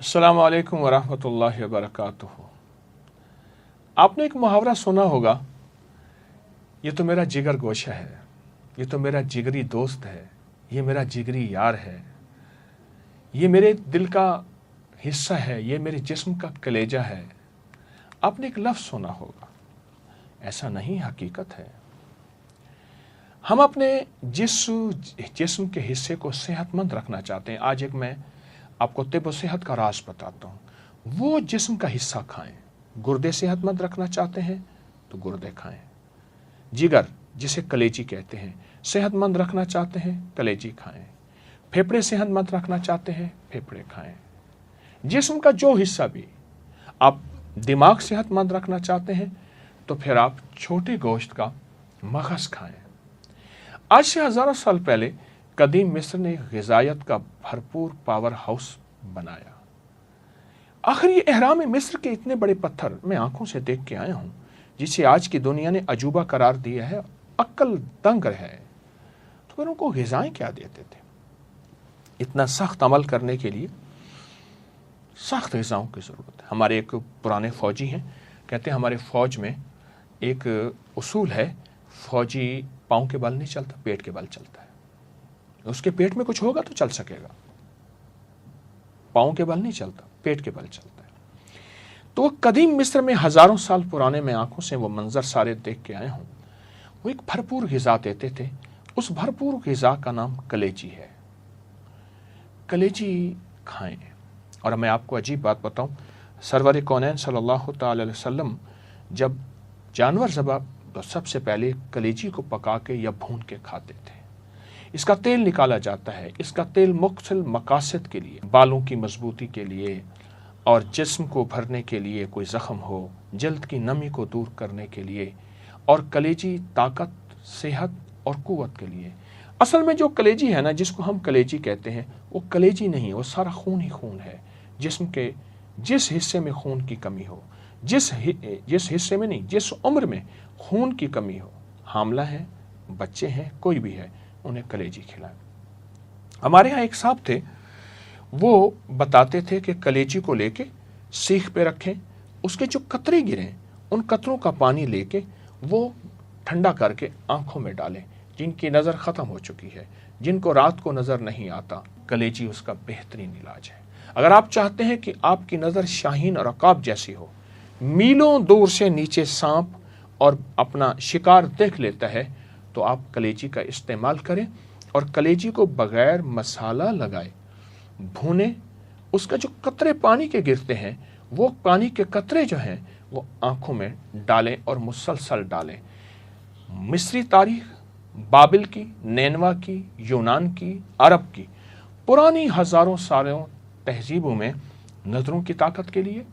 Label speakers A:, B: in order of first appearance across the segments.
A: अस्सलामु अलैकुम वरहमतुल्लाहि वबरकातुहू। आपने एक मुहावरा सुना होगा, ये तो मेरा जिगर गोशा है, ये तो मेरा जिगरी दोस्त है, ये मेरा जिगरी यार है, ये मेरे दिल का हिस्सा है, ये मेरे जिस्म का कलेजा है। आपने एक लफ्ज़ सुना होगा, ऐसा नहीं, हकीकत है। हम अपने जिस्म के हिस्से को सेहतमंद रखना चाहते हैं। आज एक मैं आपको तिब सेहत का राज बताता हूँ। वो जिस्म का हिस्सा खाएं। गुर्दे सेहतमंद रखना चाहते हैं तो गुर्दे खाएं। जिगर, जिसे कलेजी कहते हैं, सेहतमंद रखना चाहते हैं, कलेजी खाएं। फेफड़े सेहतमंद रखना चाहते हैं, फेफड़े खाएं। जिस्म का जो हिस्सा भी, आप दिमाग सेहतमंद रखना चाहते हैं तो फिर आप छोटे गोश्त का मगज़ खाएं। आज से हज़ारों साल पहले कदीम मिस्र ने ग़िज़ायत का भरपूर पावर हाउस बनाया। आखिर ये एहराम मिस्र के इतने बड़े पत्थर मैं आंखों से देख के आया हूँ, जिसे आज की दुनिया ने अजूबा करार दिया है, अक्ल दंग है। तो फिर उनको ग़िज़ाएं क्या देते थे? इतना सख्त अमल करने के लिए सख्त ग़िज़ाओं की ज़रूरत है। हमारे एक पुराने फ़ौजी हैं, कहते हैं हमारे फ़ौज में एक उसूल है, फ़ौजी पाँव के बल नहीं चलता, पेट के बल चलता है। उसके पेट में कुछ होगा तो चल सकेगा, पाँव के बल नहीं चलता, पेट के बल चलता है। तो कदीम मिस्र में हज़ारों साल पुराने, मैं आंखों से वो मंजर सारे देख के आया हूँ। वो एक भरपूर ग़िज़ा देते थे। उस भरपूर ग़िज़ा का नाम कलेजी है। कलेजी खाएं। और मैं आपको अजीब बात बताऊं, सरवर कौनैन सल्लल्लाहु तआला अलैहि वसल्लम जब जानवर ज़बह तो सबसे पहले कलेजी को पका के या भून के खाते थे। इसका तेल निकाला जाता है। इसका तेल मुख्तलिफ मकासद के लिए, बालों की मजबूती के लिए और जिस्म को भरने के लिए, कोई ज़ख़म हो, जल्द की नमी को दूर करने के लिए, और कलेजी ताकत, सेहत और क़ुव्वत के लिए। असल में जो कलेजी है ना, जिसको हम कलेजी कहते हैं, वो कलेजी नहीं है, वो सारा खून ही खून है। जिस्म के जिस हिस्से में खून की कमी हो, जिस हिस्से में नहीं, जिस उम्र में खून की कमी हो, हामला है, बच्चे हैं, कोई भी है, उन्हें कलेजी खिलाएं। हमारे यहाँ एक साहब थे, वो बताते थे कि कलेजी को लेके सीख पे रखें, उसके जो कतरे गिरें, उन कतरों का पानी लेके वो ठंडा करके आंखों में डालें। जिनकी नज़र ख़त्म हो चुकी है, जिनको रात को नज़र नहीं आता, कलेजी उसका बेहतरीन इलाज है। अगर आप चाहते हैं कि आपकी नज़र शाहीन और अकाब जैसी हो, मीलों दूर से नीचे सांप और अपना शिकार देख लेता है, तो आप कलेजी का इस्तेमाल करें और कलेजी को बग़ैर मसाला लगाए भूनें। उसका जो कतरे पानी के गिरते हैं, वो पानी के कतरे जो हैं वो आंखों में डालें और मुसलसल डालें। मिस्री तारीख़, बाबिल की, नैनवा की, यूनान की, अरब की पुरानी हज़ारों सालों तहजीबों में नज़रों की ताकत के लिए,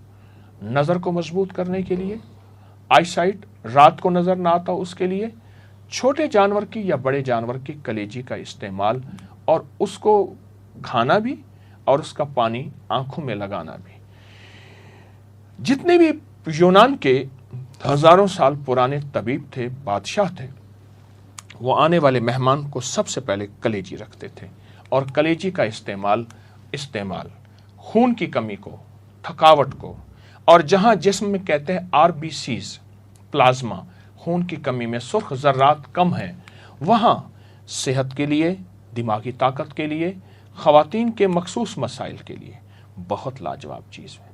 A: नज़र को मजबूत करने के लिए, आईसाइट, रात को नज़र ना आता उसके लिए, छोटे जानवर की या बड़े जानवर की कलेजी का इस्तेमाल और उसको खाना भी और उसका पानी आंखों में लगाना भी। जितने भी यूनान के हज़ारों साल पुराने तबीब थे, बादशाह थे, वो आने वाले मेहमान को सबसे पहले कलेजी रखते थे। और कलेजी का इस्तेमाल खून की कमी को, थकावट को, और जहाँ जिस्म में कहते हैं RBCs, प्लाज्मा, खून की कमी में सुर्ख ज़र्रात कम हैं, वहाँ सेहत के लिए, दिमागी ताकत के लिए, ख़वातीन के मखसूस मसाइल के लिए बहुत लाजवाब चीज़ है।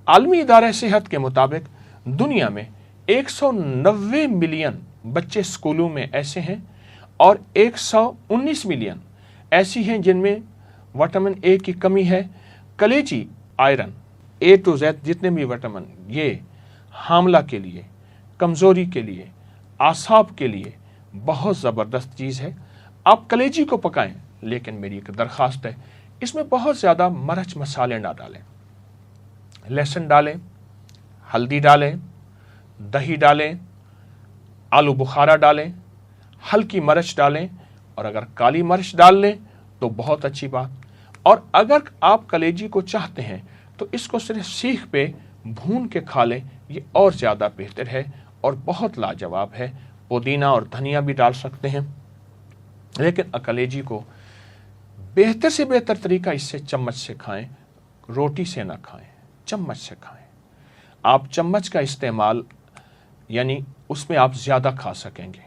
A: आलमी इदारे सेहत के मुताबिक दुनिया में 190 मिलियन बच्चे स्कूलों में ऐसे हैं और 119 मिलियन ऐसी हैं जिनमें विटामिन ए की कमी है। कलेजी, आयरन, A to Z जितने भी विटामिन, ये हामला के लिए, कमज़ोरी के लिए, आसाब के लिए बहुत ज़बरदस्त चीज़ है। आप कलेजी को पकाएं, लेकिन मेरी एक दरख्वास्त है, इसमें बहुत ज़्यादा मरच मसाले ना डालें। लहसुन डालें, हल्दी डालें, दही डालें, आलू बुखारा डालें, हल्की मरच डालें, और अगर काली मर्च डाल लें तो बहुत अच्छी बात। और अगर आप कलेजी को चाहते हैं तो इसको सिर्फ सीख पे भून के खा लें, ये और ज़्यादा बेहतर है और बहुत लाजवाब है। पुदीना और धनिया भी डाल सकते हैं, लेकिन कलेजी को बेहतर से बेहतर तरीका इससे चम्मच से खाएं। रोटी से ना खाएं, चम्मच से खाएं। आप चम्मच का इस्तेमाल यानी उसमें आप ज़्यादा खा सकेंगे,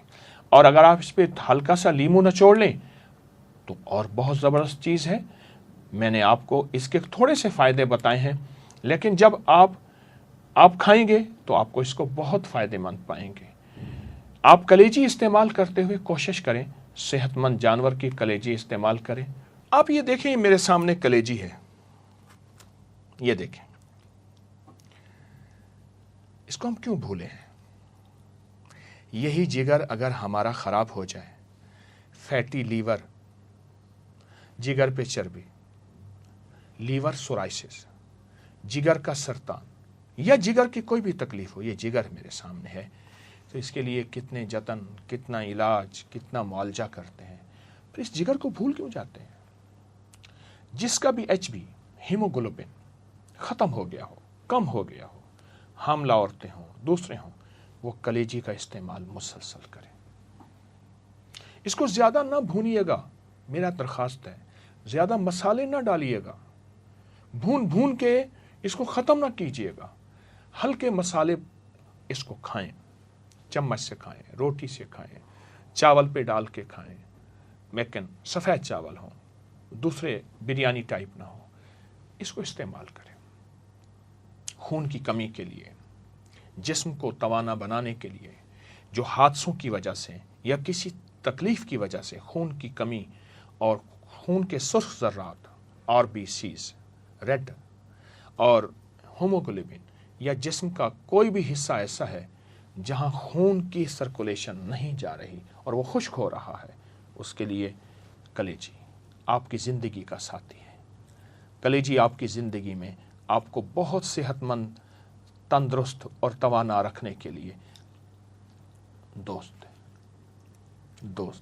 A: और अगर आप इस पर हल्का सा लीमू निचोड़ लें तो और बहुत ज़बरदस्त चीज़ है। मैंने आपको इसके थोड़े से फ़ायदे बताए हैं, लेकिन जब आप खाएंगे तो आपको इसको बहुत फ़ायदेमंद पाएंगे। आप कलेजी इस्तेमाल करते हुए कोशिश करें, सेहतमंद जानवर की कलेजी इस्तेमाल करें। आप ये देखें, मेरे सामने कलेजी है, ये देखें, इसको हम क्यों भूले हैं? यही जिगर अगर हमारा ख़राब हो जाए, फैटी लीवर, जिगर पे चर्बी, लीवर सोराइसिस, जिगर का सरतान या जिगर की कोई भी तकलीफ हो, ये जिगर मेरे सामने है, तो इसके लिए कितने जतन, कितना इलाज, कितना मुआवजा करते हैं, फिर इस जिगर को भूल क्यों जाते हैं? जिसका भी HB, हीमोग्लोबिन ख़त्म हो गया हो, कम हो गया हो, हामला औरतें हों, दूसरे हों, वो कलेजी का इस्तेमाल मुसलसल करें। इसको ज़्यादा ना भूनिएगा, मेरा दरख्वास्त है, ज़्यादा मसाले ना डालिएगा, भून भून के इसको ख़त्म ना कीजिएगा। हल्के मसाले इसको खाएं, चम्मच से खाएं, रोटी से खाएं, चावल पे डाल के खाएं, लेकिन सफ़ेद चावल हो, दूसरे बिरयानी टाइप ना हो, इसको इस्तेमाल करें। खून की कमी के लिए, जिस्म को तवाना बनाने के लिए, जो हादसों की वजह से या किसी तकलीफ़ की वजह से खून की कमी और खून के सुर्ख ज़र्रात RBCs, रेड और हीमोग्लोबिन, या जिस्म का कोई भी हिस्सा ऐसा है जहां खून की सर्कुलेशन नहीं जा रही और वो खुश्क हो रहा है, उसके लिए कलेजी आपकी ज़िंदगी का साथी है। कलेजी आपकी ज़िंदगी में आपको बहुत सेहतमंद, तंदुरुस्त और तवाना रखने के लिए दोस्त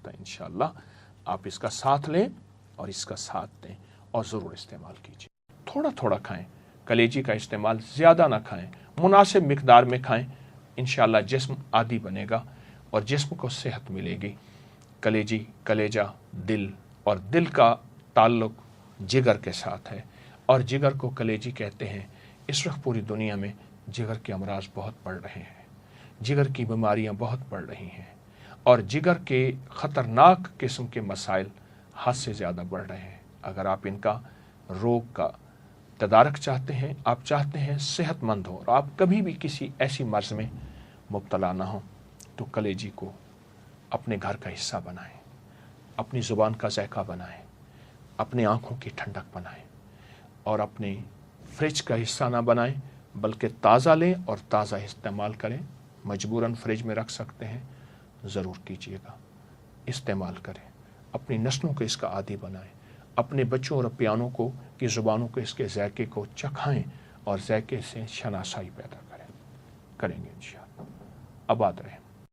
A: है। इंशाअल्लाह आप इसका साथ लें और इसका साथ दें और ज़रूर इस्तेमाल कीजिए। थोड़ा थोड़ा खाएं, कलेजी का इस्तेमाल ज़्यादा ना खाएं, मुनासिब मिकदार में खाएं। इंशाअल्लाह जिस्म आदी बनेगा और जिस्म को सेहत मिलेगी। कलेजी, कलेजा, दिल, और दिल का ताल्लुक जिगर के साथ है और जिगर को कलेजी कहते हैं। इस वक्त पूरी दुनिया में जिगर के अमराज बहुत बढ़ रहे हैं, जिगर की बीमारियां बहुत बढ़ रही हैं और जिगर के ख़तरनाक किस्म के मसाइल हद से ज़्यादा बढ़ रहे हैं। अगर आप इनका रोग का तदारक चाहते हैं, आप चाहते हैं सेहतमंद हो और आप कभी भी किसी ऐसी मर्ज़ में मुब्तला ना हो, तो कलेजी को अपने घर का हिस्सा बनाएं, अपनी ज़ुबान का ज़ायका बनाएं, अपनी आँखों की ठंडक बनाएं और अपने फ्रिज का हिस्सा ना बनाएं, बल्कि ताज़ा लें और ताज़ा इस्तेमाल करें। मजबूरन फ्रिज में रख सकते हैं, ज़रूर कीजिएगा, इस्तेमाल करें, अपनी नस्लों को इसका आदी बनाएं, अपने बच्चों और प्यानों को की ज़ुबानों को इसके ज़ायके को चखाएं और ज़ायके से शनासाई पैदा करेंगे इंशाअल्लाह। आबाद रहें।